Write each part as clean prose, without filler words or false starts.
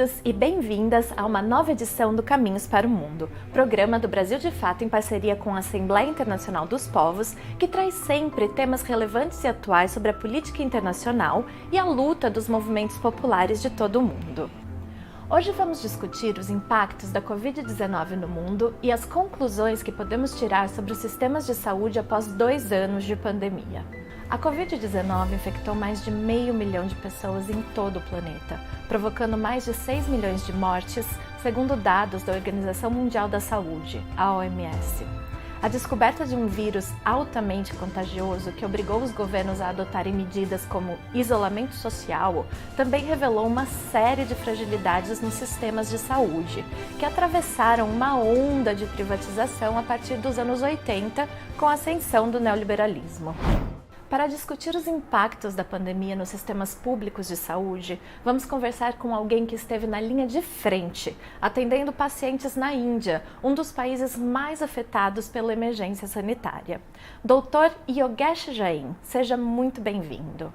Bem-vindos e bem-vindas a uma nova edição do Caminhos para o Mundo, programa do Brasil de Fato em parceria com a Assembleia Internacional dos Povos, que traz sempre temas relevantes e atuais sobre a política internacional e a luta dos movimentos populares de todo o mundo. Hoje vamos discutir os impactos da Covid-19 no mundo e as conclusões que podemos tirar sobre os sistemas de saúde após 2 anos de pandemia. A Covid-19 infectou mais de 500 mil de pessoas em todo o planeta, provocando mais de 6 milhões de mortes, segundo dados da Organização Mundial da Saúde, a OMS. A descoberta de um vírus altamente contagioso que obrigou os governos a adotarem medidas como isolamento social também revelou uma série de fragilidades nos sistemas de saúde, que atravessaram uma onda de privatização a partir dos anos 80 com a ascensão do neoliberalismo. Para discutir os impactos da pandemia nos sistemas públicos de saúde, vamos conversar com alguém que esteve na linha de frente, atendendo pacientes na Índia, um dos países mais afetados pela emergência sanitária. Dr. Yogesh Jain, seja muito bem-vindo.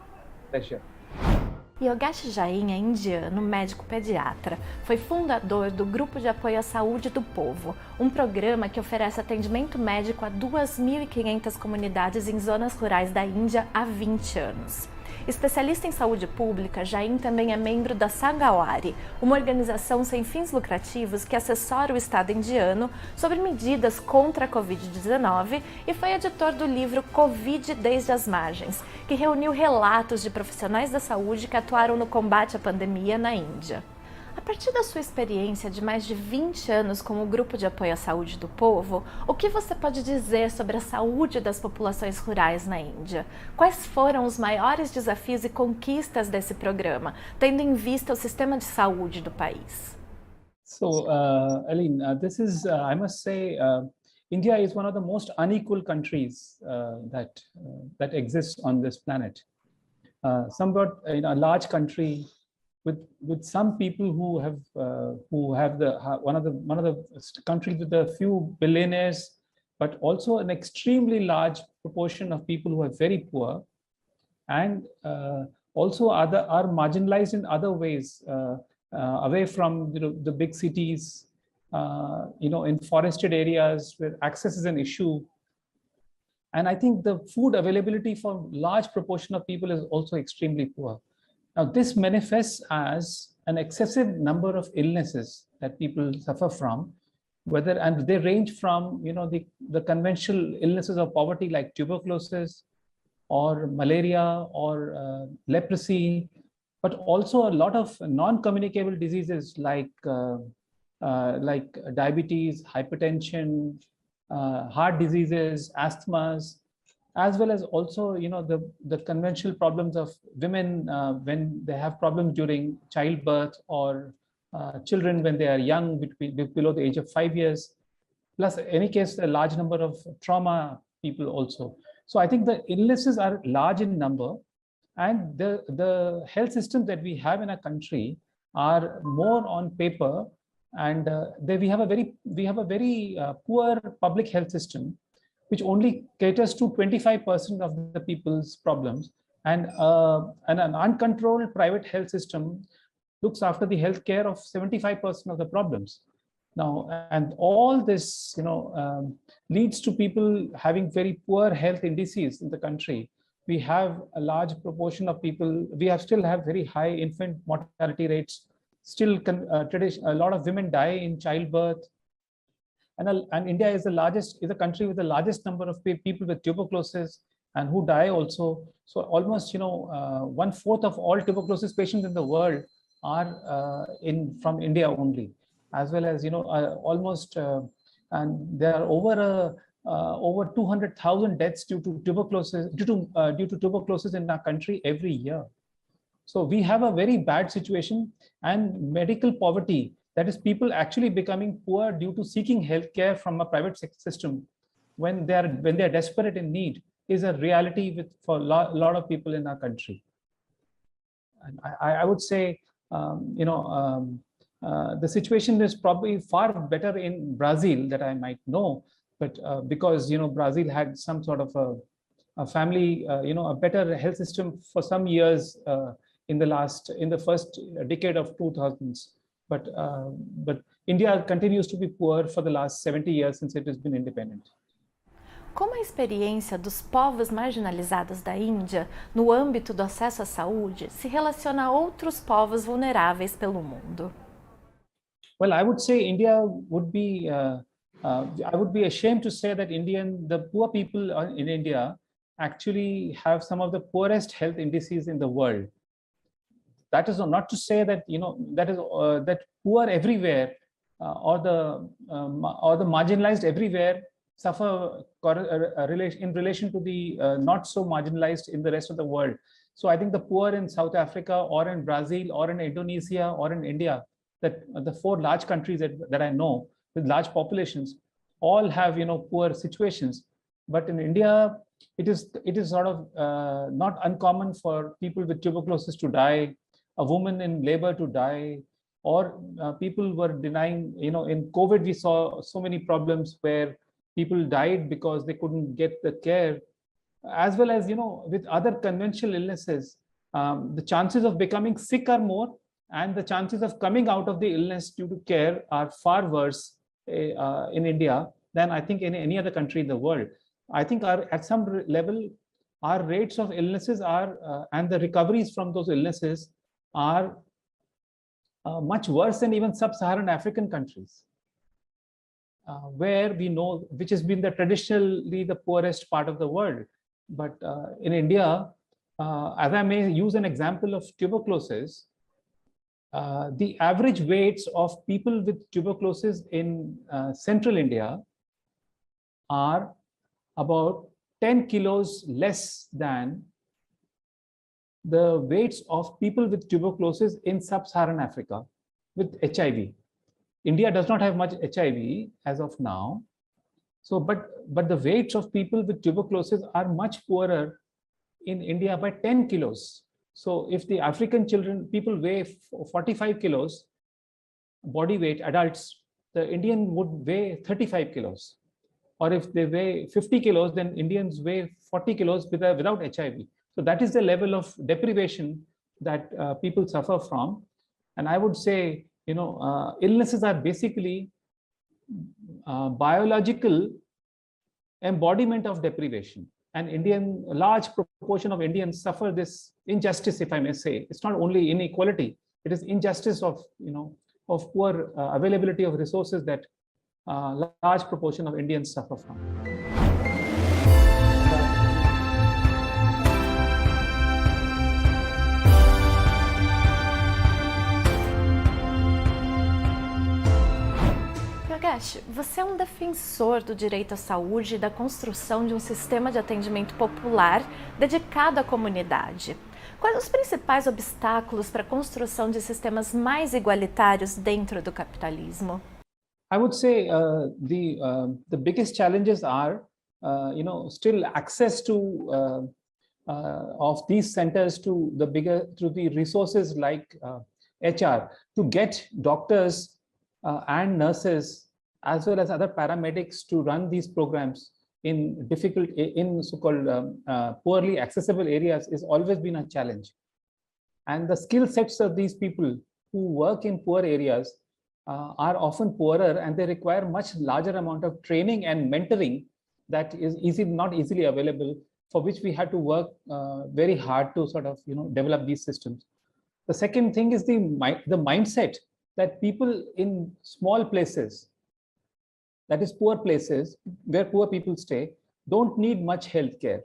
Yogesh Jain é indiano, médico pediatra. Foi fundador do Grupo de Apoio à Saúde do Povo, um programa que oferece atendimento médico a 2.500 comunidades em zonas rurais da Índia há 20 anos. Especialista em saúde pública, Jain também é membro da Saúde, uma organização sem fins lucrativos que assessora o Estado indiano sobre medidas contra a Covid-19 e foi editor do livro Covid desde as margens, que reuniu relatos de profissionais da saúde que atuaram no combate à pandemia na Índia. A partir da sua experiência de mais de 20 anos com o Grupo de Apoio à Saúde do Povo, o que você pode dizer sobre a saúde das populações rurais na Índia? Quais foram os maiores desafios e conquistas desse programa, tendo em vista o sistema de saúde do país? So, Aline, this is, I must say, India is one of the most unequal countries that exists on this planet. Somewhat, a large country with some people who have one of the countries with a few billionaires, but also an extremely large proportion of people who are very poor, and also are marginalized in other ways, away from the big cities, in forested areas where access is an issue. And I think the food availability for large proportion of people is also extremely poor. Now, this manifests as an excessive number of illnesses that people suffer from, and they range from the conventional illnesses of poverty like tuberculosis or malaria or leprosy, but also a lot of non-communicable diseases like diabetes, hypertension, heart diseases, asthmas, as well as also the conventional problems of women when they have problems during childbirth, or children when they are young, below the age of 5 years, plus in any case a large number of trauma people also. So I think the illnesses are large in number, and the health systems that we have in our country are more on paper, and we have a very poor public health system, which only caters to 25% of the people's problems, and an uncontrolled private health system looks after the health care of 75% of the problems. Now, and all this, leads to people having very poor health indices in the country. We have a large proportion of people. Still have very high infant mortality rates. Still, a lot of women die in childbirth. And India is the country with the largest number of people with tuberculosis and who die also. So almost 1/4 of all tuberculosis patients in the world are from India only, as well as almost and there are over 200,000 deaths due to tuberculosis in our country every year. So we have a very bad situation, and medical poverty. That is, people actually becoming poor due to seeking healthcare from a private system when they are desperate in need, is a reality for a lot of people in our country. And I would say, the situation is probably far better in Brazil, that I might know, but because Brazil had some sort of a family, a better health system for some years in the first decade of 2000s. but India continues to be poor for the last 70 years since it has been independent. Como a experiência dos povos marginalizados da Índia, no âmbito do acesso à saúde, se relaciona a outros povos vulneráveis pelo mundo? Well, I would say India would be, I would be ashamed to say that the poor people in India actually have some of the poorest health indices in the world. That is not to say that, that poor everywhere or the marginalized everywhere suffer in relation to the not so marginalized in the rest of the world. So I think the poor in South Africa or in Brazil or in Indonesia or in India, that the 4 large countries that I know with large populations all have poor situations. But in India, it is sort of not uncommon for people with tuberculosis to die, a woman in labor to die, or people were denying, in COVID, we saw so many problems where people died because they couldn't get the care, as well as, with other conventional illnesses, the chances of becoming sick are more, and the chances of coming out of the illness due to care are far worse in India than I think in any other country in the world. I think at some level, our rates of illnesses are, and the recoveries from those illnesses are much worse than even sub-Saharan African countries, where we know, which has been traditionally the poorest part of the world. But in India, as I may use an example of tuberculosis, the average weights of people with tuberculosis in central India are about 10 kilos less than the weights of people with tuberculosis in sub-Saharan Africa with HIV. India does not have much HIV as of now. So, but the weights of people with tuberculosis are much poorer in India by 10 kilos. So if the African people weigh 45 kilos body weight, adults, the Indian would weigh 35 kilos. Or if they weigh 50 kilos, then Indians weigh 40 kilos without HIV. So that is the level of deprivation that people suffer from. And I would say, illnesses are basically biological embodiment of deprivation. And a large proportion of Indians suffer this injustice, if I may say. It's not only inequality, it is injustice of, of poor availability of resources that large proportion of Indians suffer from. Yogesh, você é um defensor do direito à saúde e da construção de um sistema de atendimento popular dedicado à comunidade. Quais os principais obstáculos para a construção de sistemas mais igualitários dentro do capitalismo? I would say the biggest challenges are, still access to of these centers to the resources like HR, to get doctors and nurses as well as other paramedics to run these programs in so-called poorly accessible areas is always been a challenge. And the skill sets of these people who work in poor areas are often poorer, and they require much larger amount of training and mentoring that is not easily available, for which we had to work very hard to sort of develop these systems. The second thing is the mindset that people in small places, that is poor places where poor people stay, don't need much health care.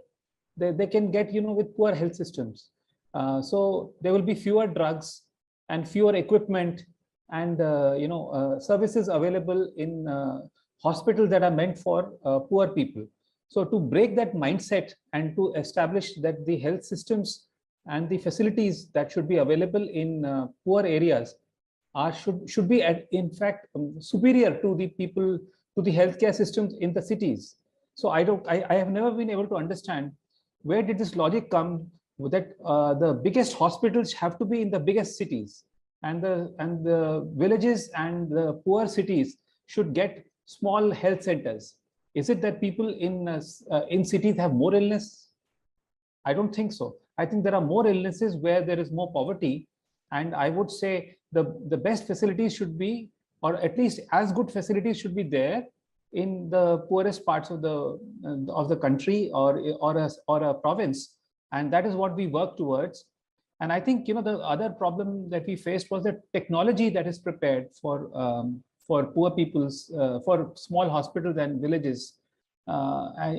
They can get with poor health systems. So there will be fewer drugs and fewer equipment and services available in hospitals that are meant for poor people. So to break that mindset and to establish that the health systems and the facilities that should be available in poor areas should be in fact superior to the people, to the healthcare systems in the cities. So I have never been able to understand where did this logic come that the biggest hospitals have to be in the biggest cities, and the villages and the poor cities should get small health centers. Is it that people in cities have more illness? I don't think so. I think there are more illnesses where there is more poverty, and I would say the best facilities should be, or at least as good facilities should be there in the poorest parts of the country or a province, and that is what we work towards. And I think, you know, the other problem that we faced was the technology that is prepared for poor people's for small hospitals and villages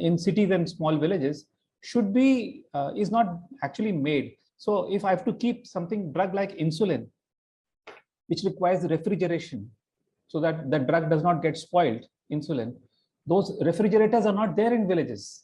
in cities and small villages should be is not actually made. So if I have to keep something drug like insulin, which requires refrigeration so that the drug does not get spoiled, insulin, those refrigerators are not there in villages.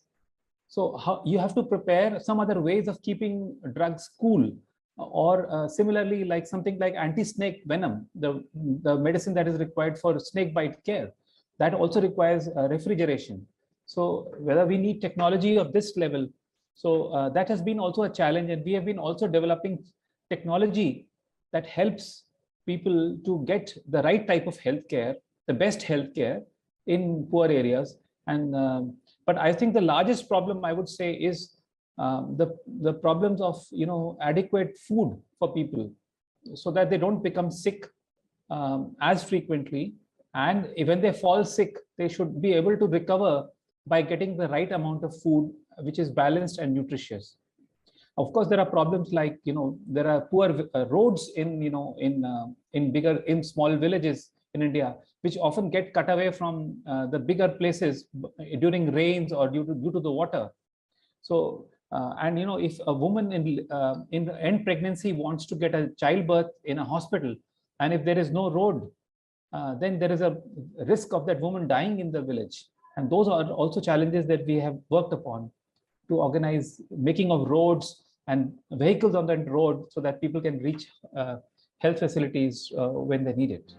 So you have to prepare some other ways of keeping drugs cool, or similarly, like something like anti-snake venom, the medicine that is required for snake bite care, that also requires refrigeration. So whether we need technology of this level, so that has been also a challenge, and we have been also developing technology that helps people to get the right type of healthcare, the best healthcare in poor areas. And but I think the largest problem, I would say, is the problems of, you know, adequate food for people, so that they don't become sick as frequently, and when they fall sick, they should be able to recover by getting the right amount of food which is balanced and nutritious. Of course, there are problems like, you know, there are poor roads in, you know, in small villages in India, which often get cut away from the bigger places during rains or due to the water. So and, you know, if a woman in the end pregnancy wants to get a childbirth in a hospital, and if there is no road, then there is a risk of that woman dying in the village. And those are also challenges that we have worked upon to organize making of roads and vehicles on that road so that people can reach health facilities when they need it.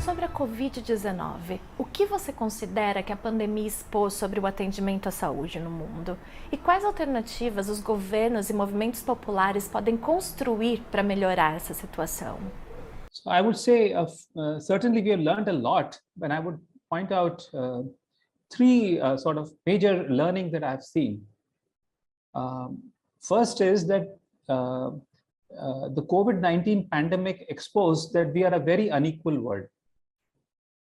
Sobre a Covid-19, o que você considera que a pandemia expôs sobre o atendimento à saúde no mundo? E quais alternativas os governos e movimentos populares podem construir para melhorar essa situação? So I would say certainly we have learned a lot, and I would point out three sort of major learnings that I've seen. First is that the COVID-19 pandemic exposed that we are a very unequal world.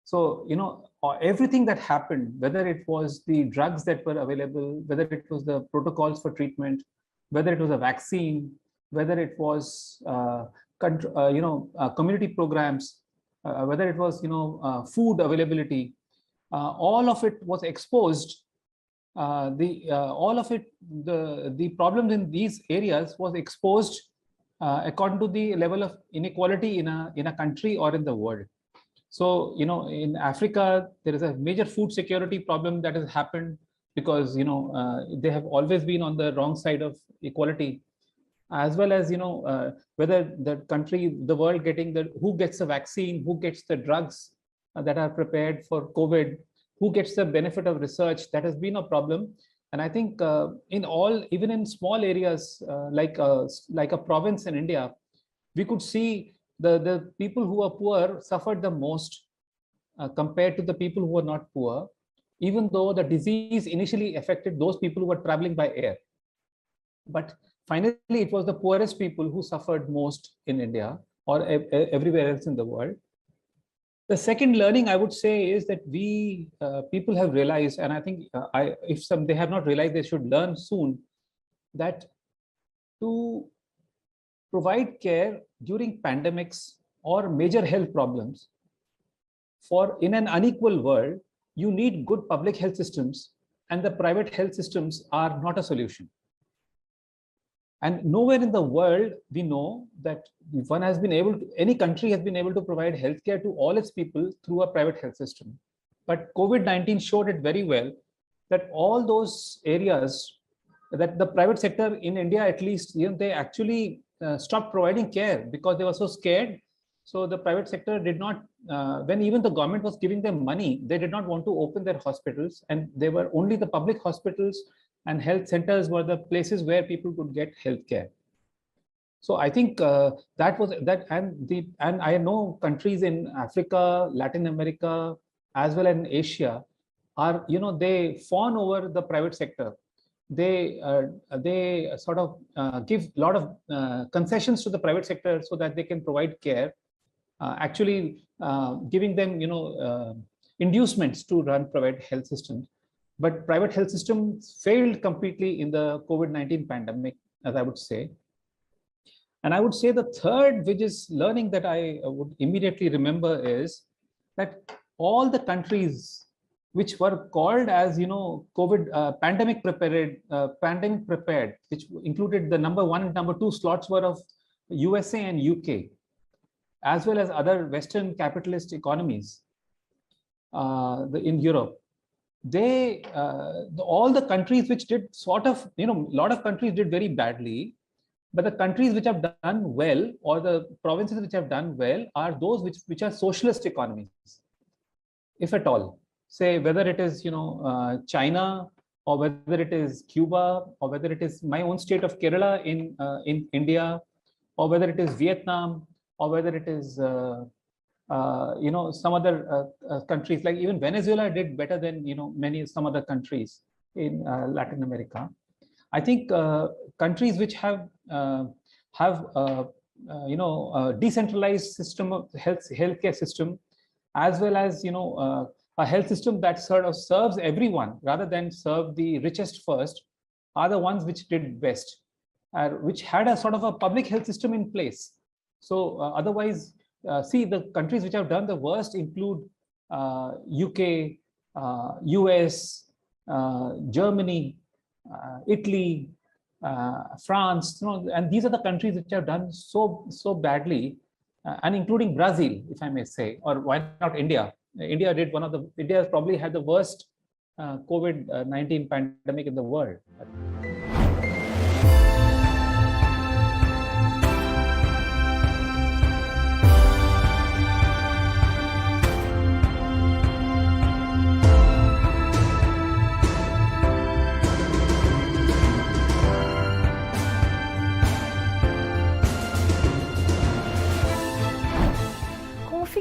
So, you know, everything that happened, whether it was the drugs that were available, whether it was the protocols for treatment, whether it was a vaccine, whether it was community programs, whether it was, you know, food availability, all of it was exposed. The problems in these areas was exposed according to the level of inequality in a country or in the world. So, you know, in Africa, there is a major food security problem that has happened because, you know, they have always been on the wrong side of equality, as well as, you know, whether the country, the world getting who gets the vaccine, who gets the drugs that are prepared for COVID, who gets the benefit of research, that has been a problem. And I think even in small areas like a province in India, we could see the people who are poor suffered the most compared to the people who are not poor, even though the disease initially affected those people who were traveling by air. But finally, it was the poorest people who suffered most in India or everywhere else in the world. The second learning I would say is that people have realized, and I think if they have not realized, they should learn soon, that to provide care during pandemics or major health problems in an unequal world, you need good public health systems, and the private health systems are not a solution. And nowhere in the world we know that any country has been able to provide healthcare to all its people through a private health system. But COVID-19 showed it very well that all those areas, that the private sector in India, at least, you know, they actually stopped providing care because they were so scared. So the private sector did not, when even the government was giving them money, they did not want to open their hospitals, and they were only the public hospitals and health centers were the places where people could get health care. So I think that was that, and I know countries in Africa, Latin America, as well as in Asia are, they fawn over the private sector. They sort of give a lot of concessions to the private sector so that they can provide care, actually giving them, inducements to run private health systems. But private health systems failed completely in the COVID-19 pandemic, as I would say. And I would say the third, which is learning that I would immediately remember, is that all the countries which were called as, COVID pandemic prepared, which included the number 1 and number 2 slots were of USA and UK, as well as other Western capitalist economies in Europe. All the countries which did sort of, a lot of countries did very badly, but the countries which have done well, or the provinces which have done well, are those which are socialist economies, if at all. Say whether it is, China, or whether it is Cuba, or whether it is my own state of Kerala in India, or whether it is Vietnam, or whether it is some other countries, like even Venezuela did better than some other countries in Latin America. I think countries which have decentralized system of healthcare system, as well as a health system that sort of serves everyone rather than serve the richest first, are the ones which did best, which had a sort of a public health system in place. So otherwise, see, the countries which have done the worst include UK, US, Germany, Italy, France, and these are the countries which have done so badly, and including Brazil, if I may say, or why not India? India probably had the worst COVID-19 pandemic in the world.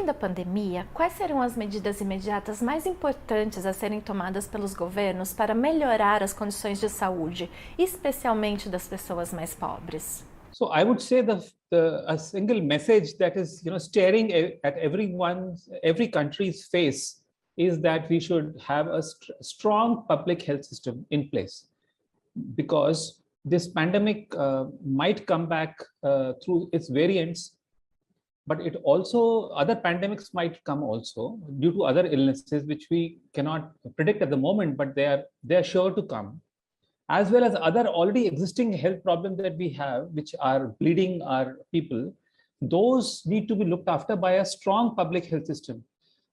Da pandemia, quais serão as medidas imediatas mais importantes a serem tomadas pelos governos para melhorar as condições de saúde, especialmente das pessoas mais pobres? So I would say a single message that is staring at every country's face is that we should have a strong public health system in place, because this pandemic might come back through its variants. But it also, other pandemics might come also due to other illnesses which we cannot predict at the moment, but they are sure to come, as well as other already existing health problems that we have, which are bleeding our people. Those need to be looked after by a strong public health system.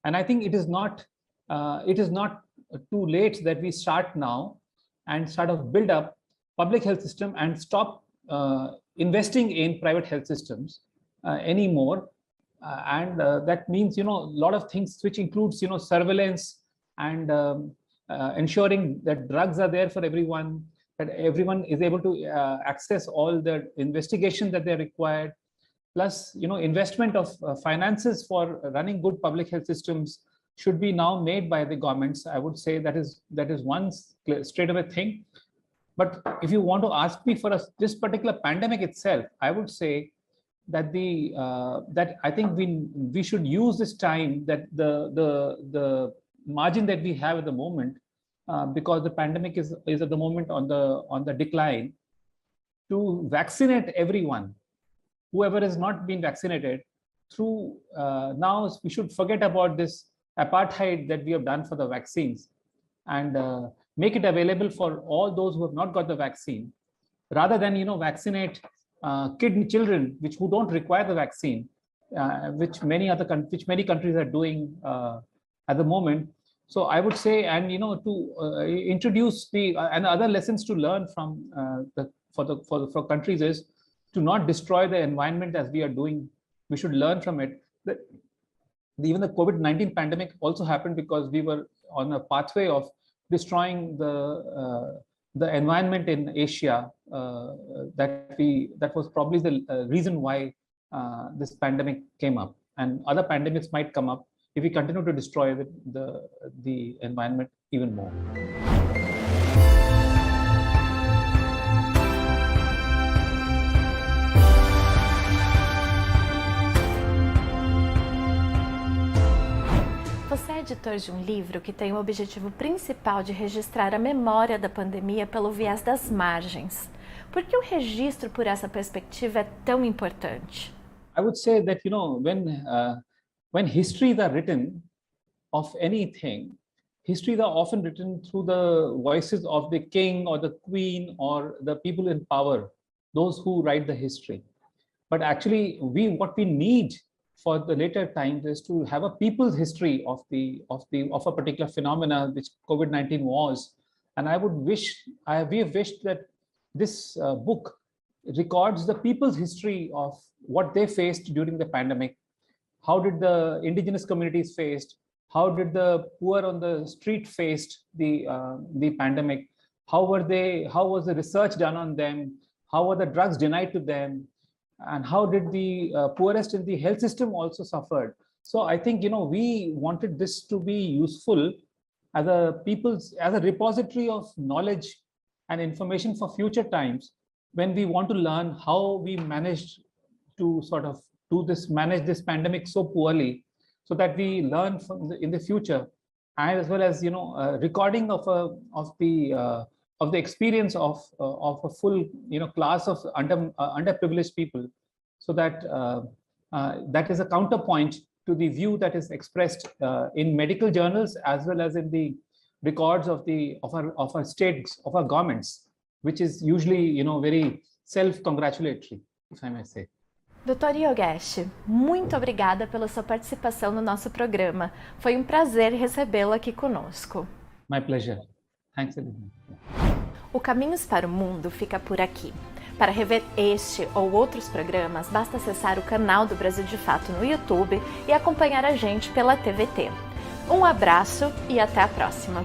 And I think it is not too late that we start now and sort of build up public health system and stop investing in private health systems anymore, and that means a lot of things, which includes surveillance and ensuring that drugs are there for everyone, that everyone is able to access all the investigation that they're required, plus investment of finances for running good public health systems should be now made by the governments. I would say that is one straight away thing. But if you want to ask me for this particular pandemic itself, I would say that that I think we should use this time, that the margin that we have at the moment, because the pandemic is at the moment on the decline, to vaccinate everyone, whoever has not been vaccinated. Through now we should forget about this apartheid that we have done for the vaccines, and make it available for all those who have not got the vaccine, rather than vaccinate children who don't require the vaccine, which many countries are doing at the moment. So I would say, and to introduce and other lessons to learn from for countries is to not destroy the environment as we are doing. We should learn from it. Even the COVID-19 pandemic also happened because we were on a pathway of destroying the environment in Asia. That was probably the reason why this pandemic came up, and other pandemics might come up if we continue to destroy the environment even more. Você é editor de um livro que tem o objetivo principal de registrar a memória da pandemia pelo viés das margens. Por que o registro por essa perspectiva é tão importante? I would say that, when histories are written of anything, histories are often written through the voices of the king or the queen or the people in power, those who write the history. But actually, what we need for the later times is to have a people's history of a particular phenomena, which COVID-19 was. And we have wished that this book records the people's history of what they faced during the pandemic. How did the indigenous communities faced? How did the poor on the street faced the pandemic? How was the research done on them? How were the drugs denied to them? And how did the poorest in the health system also suffered? So I think, we wanted this to be useful as a repository of knowledge and information for future times, when we want to learn how we managed to sort of manage this pandemic so poorly, so that we learn in the future, and as well as recording of the experience of a full class of underprivileged people, so that that is a counterpoint to the view that is expressed in medical journals, as well as in the records of our states, of our governments, which is usually very self-congratulatory, if I may say. Dr. Yogesh, muito obrigada pela sua participação no nosso programa. Foi um prazer recebê-lo aqui conosco. My pleasure. Thanks everyone. O Caminhos para o Mundo fica por aqui. Para rever este ou outros programas, basta acessar o canal do Brasil de Fato no YouTube e acompanhar a gente pela TVT. Um abraço e até a próxima!